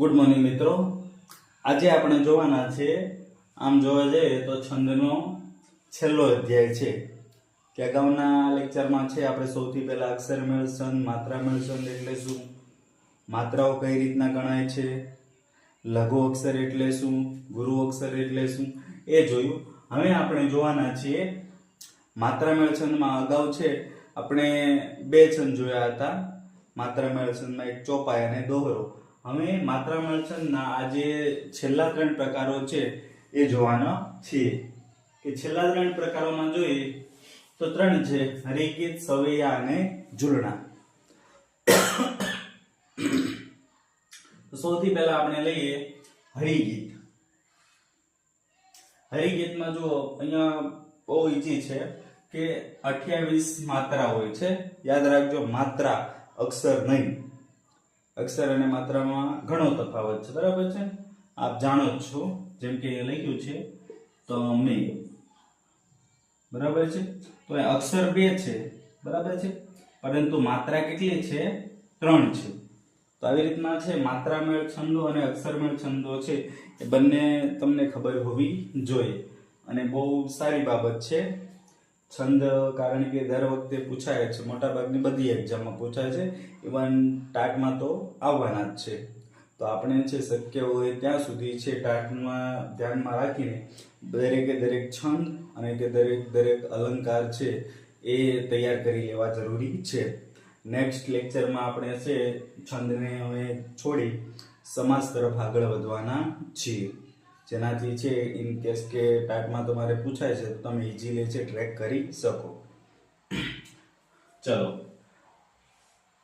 Good morning મિત્રો. આજે આપણે જોવાના છે, આમ જોવા જઈએ તો છંદનો છેલ્લો અધ્યાય છે કે અગાઉના લેક્ચરમાં છે આપણે સૌથી પહેલા અક્ષર મેળ છંદ, માત્રા મેળ છંદ એટલે શું, માત્રાઓ કઈ રીતના ગણાય છે, લઘુ અક્ષર એટલે શું, ગુરુ અક્ષર એટલે શું એ જોયું. હવે આપણે જોવાના છીએ માત્રા મેળ છંદમાં. અગાઉ છે આપણે બે છંદ જોયા હતા. માત્રા મેળ છંદમાં એક ચોપાઈ અને દોહરો. હવે માત્રા મેળ છંદના આ જે છેલ્લા ત્રણ પ્રકારો છે એ જોવાના છીએ. કે છેલ્લા ત્રણ પ્રકારોમાં જોઈએ તો ત્રણ છે: હરિગીત, સવૈયા અને ઝૂલણા. સૌથી પહેલા આપણે લઈએ હરિગીત. હરિગીતમાં જુઓ, અહીંયા બહુ ઈઝી છે કે 28 માત્રા હોય છે. યાદ રાખજો, માત્રા, અક્ષર નહીં. અક્ષર અને માત્રામાં ઘણો તફાવત છે, બરાબર છે, આપ જાણો જ છો. જેમ કે લખ્યું છે તમે, બરાબર છે, તો અક્ષર 2 છે, બરાબર છે, પરંતુ માત્રા કેટલી છે? 3 છે. તો આવી રીતના છે માત્રા મેળ છંદો અને અક્ષર મેળ છંદો છે એ બંને તમને ખબર હોવી જોઈએ અને બહુ સારી બાબત છે. છંદ કારણ કે દર વખતે પૂછાય છે, મોટાભાગની બધી એક્ઝામમાં પૂછાય છે, ઇવન ટાટમાં તો આવવાના જ છે. તો આપણે છે શક્ય હોય ત્યાં સુધી છે ટાટમાં ધ્યાનમાં રાખીને દરેકે દરેક છંદ અને કે દરેક અલંકાર છે એ તૈયાર કરી લેવા જરૂરી છે. નેક્સ્ટ લેક્ચરમાં આપણે છે છંદને હવે છોડી સમાસ તરફ આગળ વધવાના છીએ, જેનાથી છે ઇન કેસ કે ટાટમાં તમારે પૂછાય છે તો તમે ઇઝીલી છે ટ્રેક કરી શકો. ચલો,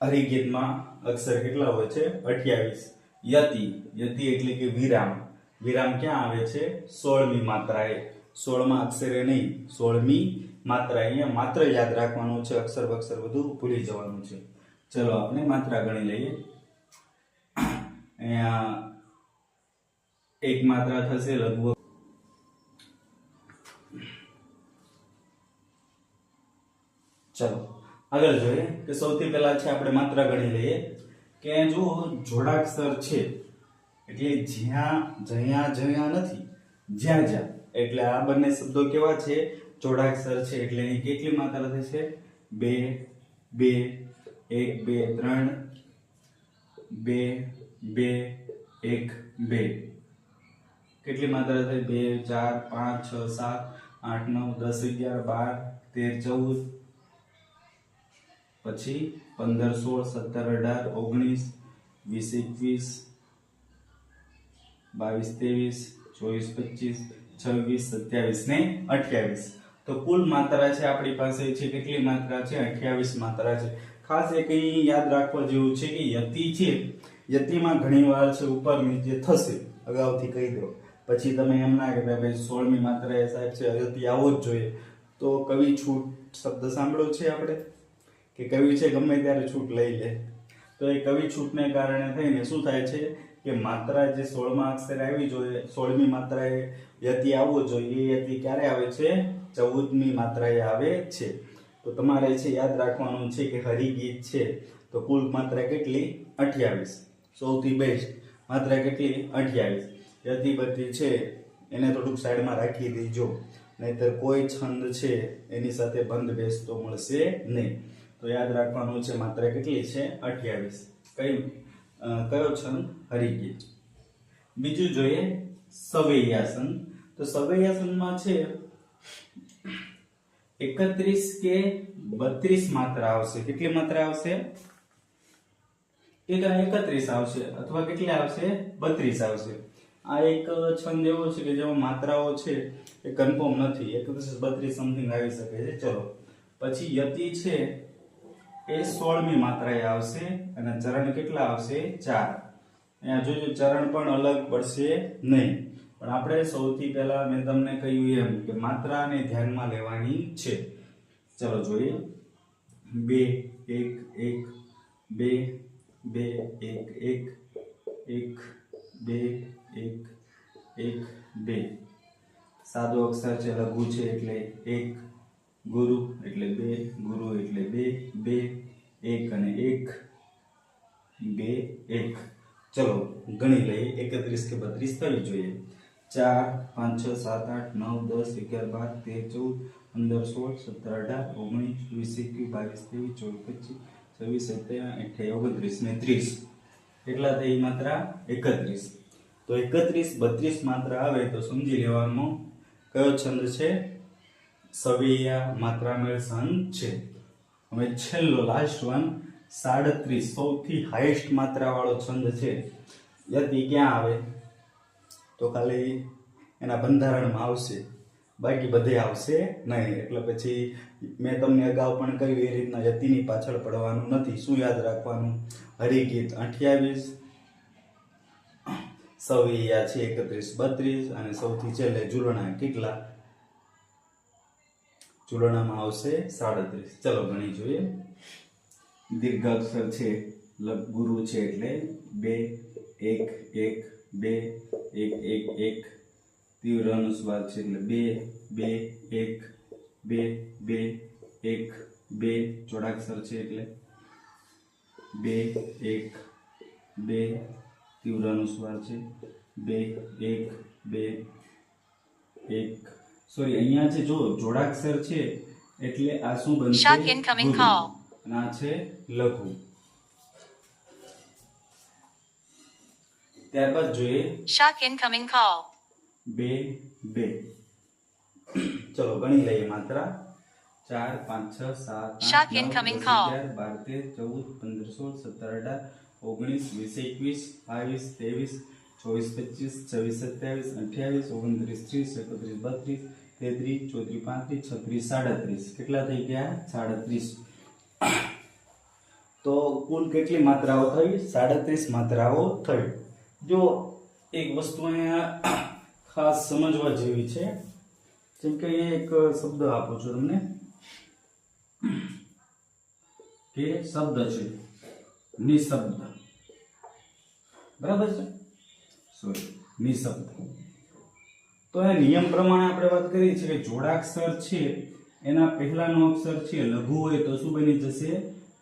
હરિગીતમાં અક્ષર કેટલા હોય છે? 28. યતિ, યતિ એટલે કે વિરામ. વિરામ ક્યાં આવે છે? 16મી માત્રાએ. 16મા અક્ષરે નહીં, 16મી માત્રા. અહીંયા માત્ર યાદ રાખવાનું છે, અક્ષર બક્ષર બધું ભૂલી જવાનું છે. ચલો આપણે માત્રા ગણી લઈએ. અહીંયા એક માત્રા થશે લઘુ. ચલો આગળ જોઈએ કે સૌથી પહેલા છે આપણે માત્રા ગણી લઈએ કે જો જોડાક્ષર છે એટલે જ્યાં જ્યાં જ્યાં નથી, જ્યાં જ્યાં, એટલે આ બંને શબ્દો કેવા છે? જોડાક્ષર છે. એટલે અહીં કેટલી માત્રા થશે? 2 2 1 2 3 2 2 1 2. કેટલી માત્રા થઈ? 2 4 5 6 7 8 9 10 11 12 13 14, પછી 15 16 17 18 19 20 21 22 23 24 25 26 27 ને 28. તો કુલ માત્રા છે આપણી પાસે છે કેટલી માત્રા છે? 28 માત્રા છે. ખાસ એક અહીં યાદ રાખવા જેવું છે કે યતિ છે, યતિમાં ઘણીવાર છે ઉપર નીચે થશે, અગાઉથી કહી દો. પછી તમે એમ ના કે ભાઈ 16મી માત્રા એ સાહેબ છે યતિ આવો જ જોઈએ. તો કવિ છૂટ શબ્દ સાંભળ્યો છે આપણે કે કવિ છે ગમે ત્યારે છૂટ લઈ લે. તો એ કવિ છૂટને કારણે થઈને શું થાય છે કે માત્રા જે 16મા અક્ષરે આવી જોઈએ, 16મી માત્રાએ યતિ આવવો જોઈએ, એ યતિ ક્યારે આવે છે? 14મી માત્રાએ આવે છે. તો તમારે છે યાદ રાખવાનું છે કે હરિગીત છે તો કુલ માત્રા કેટલી? 28. સૌથી બેસ્ટ માત્રા કેટલી? 28. યતિ બધી છે એને થોડુંક સાઈડમાં રાખી દેજો, નહીતર કોઈ છંદ છે એની સાથે બંધ બેસતો મળશે નહીં. તો યાદ રાખવાનું છે માત્રા કેટલી છે? 28. કયો છંદ? હરિગીત. બીજું જોઈએ સવૈયાસન. તો સવૈયાસનમાં છે 31 કે 32 માત્રા આવશે. કેટલી માત્રા આવશે? 31 આવશે અથવા કેટલી આવશે? 32 આવશે. આ એક છંદ એવો છે કે જેમાં માત્રાઓ છે એ કન્ફર્મ નથી, 31 સમથિંગ આવી શકે છે. ચલો પછી યતિ છે એ 16મી માત્રાએ આવશે અને ચરણ કેટલા આવશે? 4. અહીંયા જોજો ચરણ પણ અલગ પડશે નહીં, પણ આપણે સૌથી પહેલા મેં તમને કહ્યું એમ કે માત્રાને ધ્યાનમાં લેવાની છે. ચલો જોઈએ 2 1 1 2 2 1 1 1 2 1 1 2. સાદો અક્ષર છે, લઘુ છે એટલે 1, ગુરુ એટલે 2, ગુરુ એટલે 2 2 1 અને 1 2 1. ચલો ગણી લઈએ 31 કે 32 થવી જોઈએ 4 5 6 7 8 9 10 11 12 13 14 15 16 17 18 19 20 21 22 23 24 25 26 27 28 29 30 કેટલા થઈ માત્રા 31 તો 31 32 માત્રા આવે તો સમજી લેવાનું કયો છંદ છે સવૈયા માત્રામેળ છંદ છે હવે છેલ્લો લાસ્ટ વન 37 સૌથી હાઈએસ્ટ માત્રા વાળો છંદ છે યતિ ક્યાં આવે તો ખાલી એના બંધારણમાં આવશે બાકી બધે આવશે નહીં એટલે પછી મેં તમને અગાઉ પણ કહ્યું એ રીતના યતિની પાછળ પડવાનું નથી શું યાદ રાખવાનું હરિગીત 28 સવૈયા છે 31 32 અને સૌથી છેલ્લે ઝૂલણા કેટલા ઝૂલણામાં આવશે 37 ચલો ગણી જોઈએ દીર્ઘાક્ષર છે ગુરુ છે એટલે 2 1 1 2 1 1 1 તીવ્ર અનુસ્વાર છે એટલે 2 2 1 2 2 1 2 જોડાક્ષર છે એટલે 2 1 2 તીવ્ર અનુસ્વાર છે 2 1 2 1 સોરી અહીંયા છે જો જોડાક્ષર છે એટલે આ શું બનશે Shark incoming call. અને આ છે લઘુ ત્યારબાદ જોઈએ Shark incoming call. 2 2 ચલો ગણી લઈએ માત્રા 4 5 6 7 Shark 8 incoming 9 call. 10 11 13 14 15 16 17 18 19 20 21 22 23 24 25 36 કેટલા થઈ ગયા 37 તો કુલ કેટલી માત્રાઓ થઈ 37 માત્રાઓ થઈ જો એક વસ્તુ અહીંયા ખાસ સમજવા જેવી છે જેમ કે અહીંયા એક શબ્દ આપું છું તમને કે શબ્દ છે નિશબ્દ બરાબર છે સોરી નિશબ્દ તો એ નિયમ પ્રમાણે આપણે વાત કરી છે કે જોડાક્ષર છે એના પહેલાનો અક્ષર છે લઘુ હોય તો શું બની જશે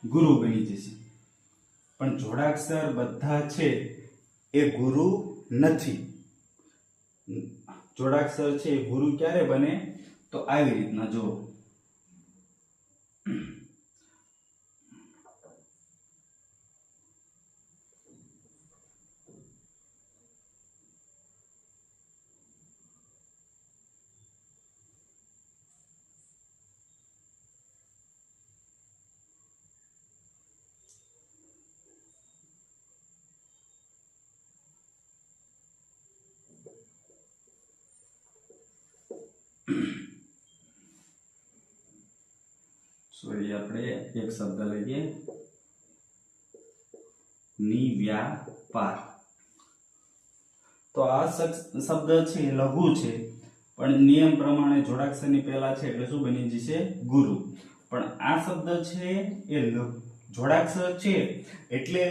ગુરુ બની જશે પણ જોડાક્ષર બધા છે એ ગુરુ નથી જોડાક્ષર છે એ ગુરુ ક્યારે બને તો આવી રીતના જો સોરી આપણે એક શબ્દ લઈએ નિવ્યાપાર તો આ શબ્દ છે લઘુ છે પણ નિયમ પ્રમાણે જોડાક્ષરની પહેલા છે એટલે શું બની જશે ગુરુ પણ આ શબ્દ છે એ જોડાક્ષર છે એટલે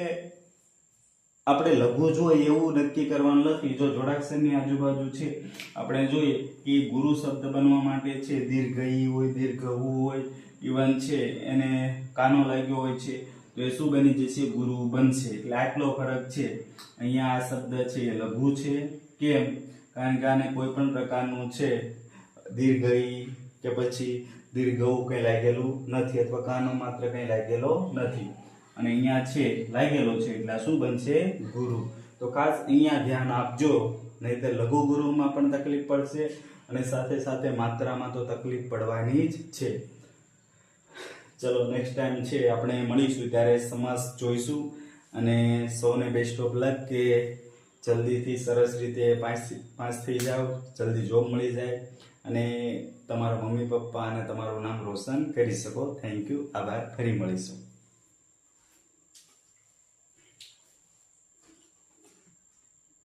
આપણે લઘુ જોઈએ એવું નક્કી કરવાનું નથી જો જોડાક્ષરની આજુબાજુ છે આપણે જોઈએ કે ગુરુ શબ્દ બનવા માટે છે દીર્ઘ ઈ હોય દીર્ઘ ઉ હોય ઇવન છે એને કાનો લાગ્યો હોય છે તો એ શું બની જશે ગુરુ બનશે એટલે આટલો ફરક છે અહીંયા આ શબ્દ છે એ લઘુ છે કેમ કારણ કે આને કોઈ પણ પ્રકારનું છે દીર્ઘ ઈ કે પછી દીર્ઘ ઉ કંઈ લાગેલું નથી અથવા કાનો માત્ર કંઈ લાગેલો નથી અને અહીંયા છે લાગેલો છે એટલે શું બનશે ગુરુ તો ખાસ અહીંયા ધ્યાન આપજો નહીંતર લઘુ ગુરુમાં પણ તકલીફ પડશે અને સાથે સાથે માત્રામાં તો તકલીફ પડવાની જ છે ચલો નેક્સ્ટ ટાઈમ છે આપણે મળીશું ત્યારે સમાસ જોઈશું અને સૌને બેસ્ટ ઓફ લક કે જલ્દીથી સરસ રીતે પાસ થઈ જાઓ જલ્દી જોબ મળી જાય અને તમારા મમ્મી પપ્પા અને તમારું નામ રોશન કરી શકો થેન્ક યુ આભાર ફરી મળીશું